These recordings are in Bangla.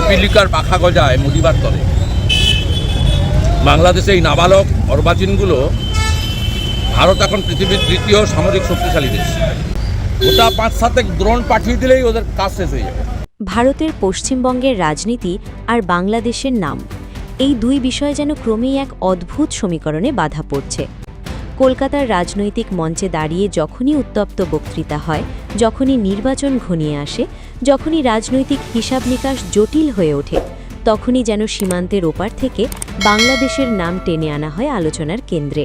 পিপিলিকার পাখা গজায় মুদিবার তলে। বাংলাদেশে এই নাবালক অর্বাচীনগুলো ভারত এখন পৃথিবীর তৃতীয় সামরিক শক্তিশালী দেশ। ওটা 5-7 দ্রোণ পাঠিয়ে দিলেই ওদের কাজ শেষ হয়ে যাবে। ভারতের পশ্চিমবঙ্গের রাজনীতি আর বাংলাদেশের নাম, এই দুই বিষয় যেন ক্রমেই এক অদ্ভুত সমীকরণে বাধা পড়ছে। কলকাতার রাজনৈতিক মঞ্চে দাঁড়িয়ে যখনই উত্তপ্ত বক্তৃতা হয়, যখনই নির্বাচন ঘনিয়ে আসে, যখনই রাজনৈতিক হিসাব নিকাশ জটিল হয়ে ওঠে, তখনই যেন সীমান্তের ওপার থেকে বাংলাদেশের নাম টেনে আনা হয় আলোচনার কেন্দ্রে।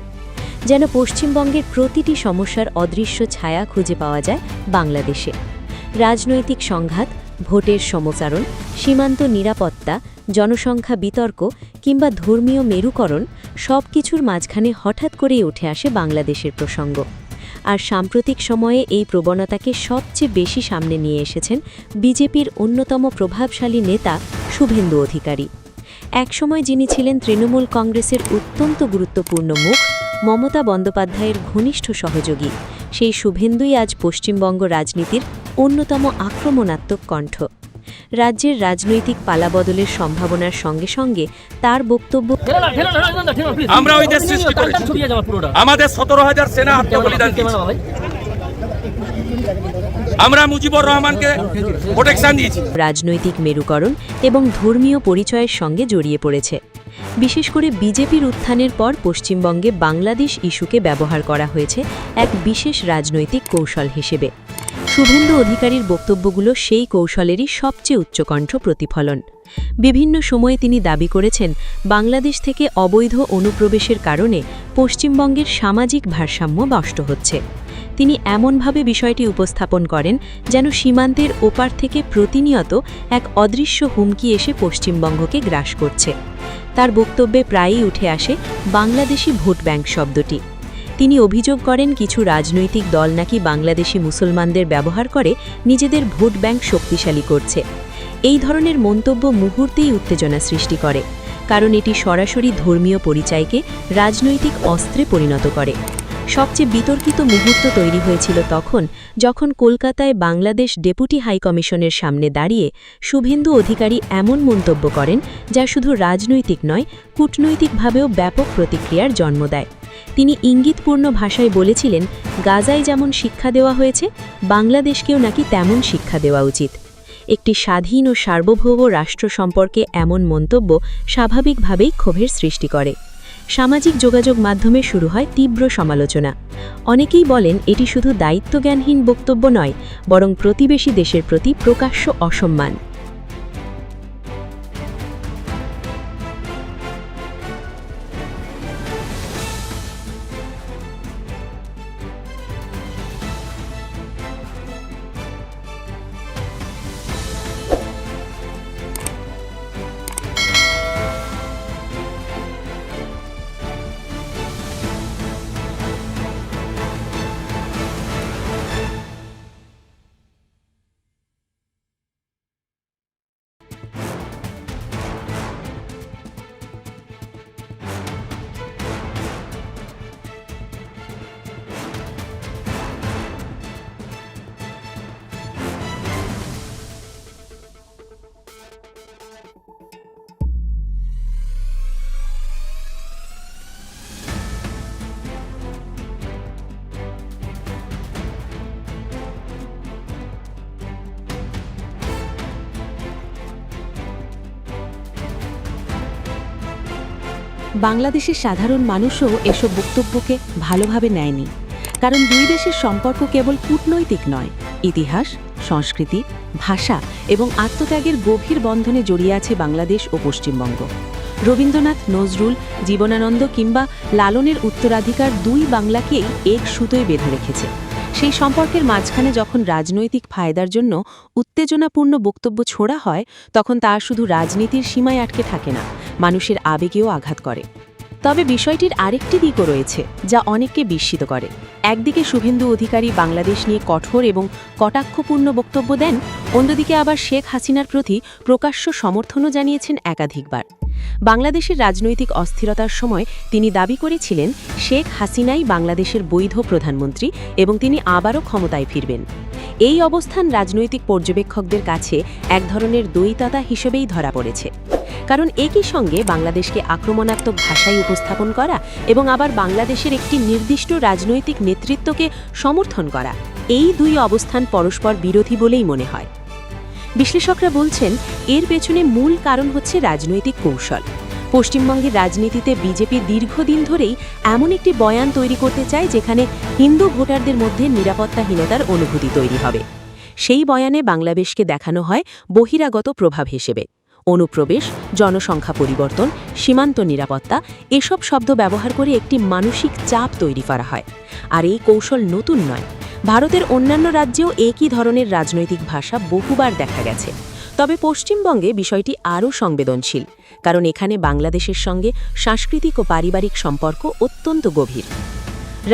যেন পশ্চিমবঙ্গের প্রতিটি সমস্যার অদৃশ্য ছায়া খুঁজে পাওয়া যায় বাংলাদেশে। রাজনৈতিক সংঘাত, ভোটের সমচারণ, সীমান্ত নিরাপত্তা, জনসংখ্যা বিতর্ক কিংবা ধর্মীয় মেরুকরণ, সব কিছুর মাঝখানে হঠাৎ করেই উঠে আসে বাংলাদেশের প্রসঙ্গ। আর সাম্প্রতিক সময়ে এই প্রবণতাকে সবচেয়ে বেশি সামনে নিয়ে এসেছেন বিজেপির অন্যতম প্রভাবশালী নেতা শুভেন্দু অধিকারী। একসময় যিনি ছিলেন তৃণমূল কংগ্রেসের অত্যন্ত গুরুত্বপূর্ণ মুখ, মমতা বন্দ্যোপাধ্যায়ের ঘনিষ্ঠ সহযোগী, সেই শুভেন্দুই আজ পশ্চিমবঙ্গ রাজনীতির অন্যতম আক্রমণাত্মক কণ্ঠ। রাজ্যের রাজনৈতিক পালাবদলের সম্ভাবনার সঙ্গে সঙ্গে তার বক্তব্য, আমরা ওই দেশ সৃষ্টি করেছি, আমাদের 17,000 সেনা আত্মবলিদান দিয়েছে, আমরা মুজিবুর রহমানকে প্রোটেকশন দিয়েছি। রাজনৈতিক মেরুকরণ এবং ধর্মীয় পরিচয়ের সঙ্গে জড়িয়ে পড়েছে। বিশেষ করে বিজেপির উত্থানের পর পশ্চিমবঙ্গে বাংলাদেশ ইস্যুকে ব্যবহার করা হয়েছে এক বিশেষ রাজনৈতিক কৌশল হিসেবে। শুভেন্দু অধিকারীর বক্তব্যগুলো সেই কৌশলেরই সবচেয়ে উচ্চকণ্ঠ প্রতিফলন। বিভিন্ন সময়ে তিনি দাবি করেছেন, বাংলাদেশ থেকে অবৈধ অনুপ্রবেশের কারণে পশ্চিমবঙ্গের সামাজিক ভারসাম্য নষ্ট হচ্ছে। তিনি এমনভাবে বিষয়টি উপস্থাপন করেন যেন সীমান্তের ওপার থেকে প্রতিনিয়ত এক অদৃশ্য হুমকি এসে পশ্চিমবঙ্গকে গ্রাস করছে। তার বক্তব্যে প্রায়ই উঠে আসে বাংলাদেশি ভোট ব্যাংক শব্দটি। তিনি অভিযোগ করেন, কিছু রাজনৈতিক দল নাকি বাংলাদেশি মুসলমানদের ব্যবহার করে নিজেদের ভোট ব্যাংক শক্তিশালী করছে। এই ধরনের মন্তব্য মুহূর্তেই উত্তেজনা সৃষ্টি করে, কারণ এটি সরাসরি ধর্মীয় পরিচয়কে রাজনৈতিক অস্ত্রে পরিণত করে। সবচেয়ে বিতর্কিত মুহূর্ত তৈরি হয়েছিল তখন, যখন কলকাতায় বাংলাদেশ ডেপুটি হাইকমিশনের সামনে দাঁড়িয়ে শুভেন্দু অধিকারী এমন মন্তব্য করেন যা শুধু রাজনৈতিক নয়, কূটনৈতিকভাবেও ব্যাপক প্রতিক্রিয়ার জন্ম দেয়। তিনি ইঙ্গিতপূর্ণ ভাষায় বলেছিলেন, গাজায় যেমন শিক্ষা দেওয়া হয়েছে, বাংলাদেশকেও নাকি তেমন শিক্ষা দেওয়া উচিত। একটি স্বাধীন ও সার্বভৌম রাষ্ট্র সম্পর্কে এমন মন্তব্য স্বাভাবিকভাবেই ক্ষোভের সৃষ্টি করে। সামাজিক যোগাযোগ মাধ্যমে শুরু হয় তীব্র সমালোচনা। অনেকেই বলেন, এটি শুধু দায়িত্বজ্ঞানহীন বক্তব্য নয়, বরং প্রতিবেশী দেশের প্রতি প্রকাশ্য অসম্মান। বাংলাদেশের সাধারণ মানুষও এসব বক্তব্যকে ভালোভাবে নেয়নি, কারণ দুই দেশের সম্পর্ক কেবল কূটনৈতিক নয়, ইতিহাস, সংস্কৃতি, ভাষা এবং আত্মত্যাগের গভীর বন্ধনে জড়িয়ে আছে বাংলাদেশ ও পশ্চিমবঙ্গ। রবীন্দ্রনাথ, নজরুল, জীবনানন্দ কিংবা লালনের উত্তরাধিকার দুই বাংলাকেই এক সুতোয় বেঁধে রেখেছে। সেই সম্পর্কের মাঝখানে যখন রাজনৈতিক ফায়দার জন্য উত্তেজনাপূর্ণ বক্তব্য ছোড়া হয়, তখন তা শুধু রাজনীতির সীমায় আটকে থাকে না, মানুষের আবেগেও আঘাত করে। তবে বিষয়টির আরেকটি দিকও রয়েছে যা অনেককে বিস্মিত করে। একদিকে শুভেন্দু অধিকারী বাংলাদেশ নিয়ে কঠোর এবং কটাক্ষপূর্ণ বক্তব্য দেন, অন্যদিকে আবার শেখ হাসিনার প্রতি প্রকাশ্য সমর্থনও জানিয়েছেন একাধিকবার। বাংলাদেশের রাজনৈতিক অস্থিরতার সময় তিনি দাবি করেছিলেন শেখ হাসিনাই বাংলাদেশের বৈধ প্রধানমন্ত্রী এবং তিনি আবারও ক্ষমতায় ফিরবেন। এই অবস্থান রাজনৈতিক পর্যবেক্ষকদের কাছে এক ধরনের দ্বৈততা হিসেবেই ধরা পড়েছে। কারণ একই সঙ্গে বাংলাদেশকে আক্রমণাত্মক ভাষায় উপস্থাপন করা এবং আবার বাংলাদেশের একটি নির্দিষ্ট রাজনৈতিক নেতৃত্বকে সমর্থন করা, এই দুই অবস্থান পরস্পর বিরোধী বলেই মনে হয়। বিশ্লেষকরা বলছেন এর পেছনে মূল কারণ হচ্ছে রাজনৈতিক কৌশল। পশ্চিমবঙ্গের রাজনীতিতে বিজেপি দীর্ঘদিন ধরেই এমন একটি বয়ান তৈরি করতে চায় যেখানে হিন্দু ভোটারদের মধ্যে নিরাপত্তাহীনতার অনুভূতি তৈরি হবে। সেই বয়ানে বাংলাদেশকে দেখানো হয় বহিরাগত প্রভাব হিসেবে। অনুপ্রবেশ, জনসংখ্যা পরিবর্তন, সীমান্ত নিরাপত্তা এসব শব্দ ব্যবহার করে একটি মানসিক চাপ তৈরি করা হয়। আর এই কৌশল নতুন নয়, ভারতের অন্যান্য রাজ্যেও একই ধরনের রাজনৈতিক ভাষা বহুবার দেখা গেছে। তবে পশ্চিমবঙ্গে বিষয়টি আরও সংবেদনশীল, কারণ এখানে বাংলাদেশের সঙ্গে সাংস্কৃতিক ও পারিবারিক সম্পর্ক অত্যন্ত গভীর।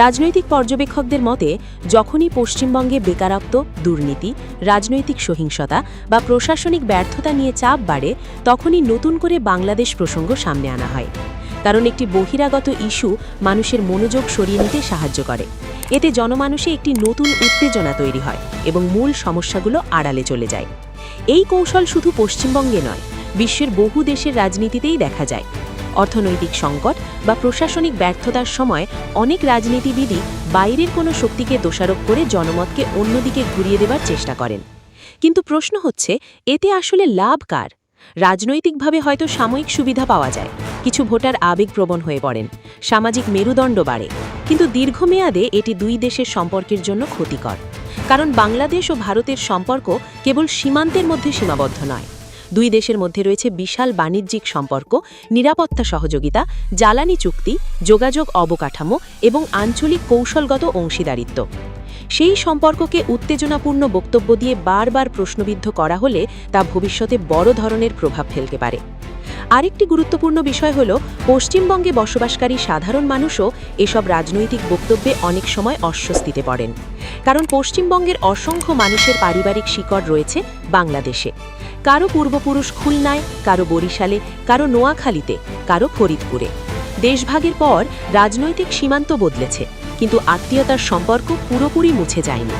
রাজনৈতিক পর্যবেক্ষকদের মতে যখনই পশ্চিমবঙ্গে বেকারত্ব, দুর্নীতি, রাজনৈতিক সহিংসতা বা প্রশাসনিক ব্যর্থতা নিয়ে চাপ বাড়ে, তখনই নতুন করে বাংলাদেশ প্রসঙ্গ সামনে আনা হয়। কারণ একটি বহিরাগত ইস্যু মানুষের মনোযোগ সরিয়ে নিতে সাহায্য করে। এতে জনমানসে একটি নতুন উত্তেজনা তৈরি হয় এবং মূল সমস্যাগুলো আড়ালে চলে যায়। এই কৌশল শুধু পশ্চিমবঙ্গে নয়, বিশ্বের বহু দেশের রাজনীতিতেই দেখা যায়। অর্থনৈতিক সংকট বা প্রশাসনিক ব্যর্থতার সময় অনেক রাজনীতিবিদই বাইরের কোনো শক্তিকে দোষারোপ করে জনমতকে অন্যদিকে ঘুরিয়ে দেবার চেষ্টা করেন। কিন্তু প্রশ্ন হচ্ছে, এতে আসলে লাভ কার? রাজনৈতিকভাবে হয়তো সাময়িক সুবিধা পাওয়া যায়, কিছু ভোটার আবেগপ্রবণ হয়ে পড়েন, সামাজিক মেরুদণ্ড বাড়ে, কিন্তু দীর্ঘমেয়াদে এটি দুই দেশের সম্পর্কের জন্য ক্ষতিকর। কারণ বাংলাদেশ ও ভারতের সম্পর্ক কেবল সীমান্তের মধ্যে সীমাবদ্ধ নয়। দুই দেশের মধ্যে রয়েছে বিশাল বাণিজ্যিক সম্পর্ক, নিরাপত্তা সহযোগিতা, জ্বালানি চুক্তি, যোগাযোগ অবকাঠামো এবং আঞ্চলিক কৌশলগত অংশীদারিত্ব। সেই সম্পর্ককে উত্তেজনাপূর্ণ বক্তব্য দিয়ে বারবার প্রশ্নবিদ্ধ করা হলে তা ভবিষ্যতে বড় ধরনের প্রভাব ফেলতে পারে। আরেকটি গুরুত্বপূর্ণ বিষয় হল, পশ্চিমবঙ্গে বসবাসকারী সাধারণ মানুষও এসব রাজনৈতিক বক্তব্যে অনেক সময় অস্বস্তিতে পড়েন। কারণ পশ্চিমবঙ্গের অসংখ্য মানুষের পারিবারিক শিকড় রয়েছে বাংলাদেশে। কারো পূর্বপুরুষ খুলনায়, কারো বরিশালে, কারো নোয়াখালীতে, কারো ফরিদপুরে। দেশভাগের পর রাজনৈতিক সীমান্ত বদলেছে, কিন্তু আত্মীয়তার সম্পর্ক পুরোপুরি মুছে যায়নি।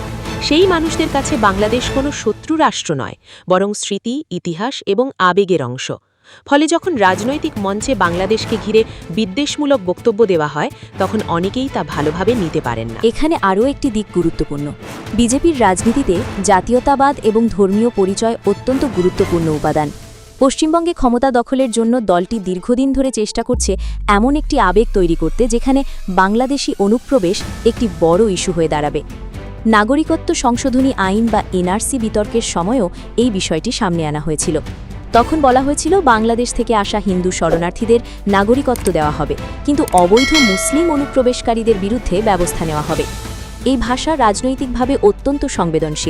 সেই মানুষদের কাছে বাংলাদেশ কোনো শত্রু রাষ্ট্র নয়, বরং স্মৃতি, ইতিহাস এবং আবেগের অংশ। ফলে যখন রাজনৈতিক মঞ্চে বাংলাদেশকে ঘিরে বিদ্বেষমূলক বক্তব্য দেওয়া হয়, তখন অনেকেই তা ভালোভাবে নিতে পারেন না। এখানে আরও একটি দিক গুরুত্বপূর্ণ। বিজেপির রাজনীতিতে জাতীয়তাবাদ এবং ধর্মীয় পরিচয় অত্যন্ত গুরুত্বপূর্ণ উপাদান। পশ্চিমবঙ্গে ক্ষমতা দখলের জন্য দলটি দীর্ঘদিন ধরে চেষ্টা করছে এমন একটি আবেগ তৈরি করতে যেখানে বাংলাদেশি অনুপ্রবেশ একটি বড় ইস্যু হয়ে দাঁড়াবে। নাগরিকত্ব সংশোধনী আইন বা এনআরসি বিতর্কের সময়ও এই বিষয়টি সামনে আনা হয়েছিল। তখন বলা হয়েছিল বাংলাদেশ থেকে আসা হিন্দু শরণার্থীদের নাগরিকত্ব দেওয়া হবে, কিন্তু অবৈধ মুসলিম অনুপ্রবেশকারীদের বিরুদ্ধে ব্যবস্থা নেওয়া হবে। এই ভাষা রাজনৈতিকভাবে অত্যন্ত সংবেদনশীল।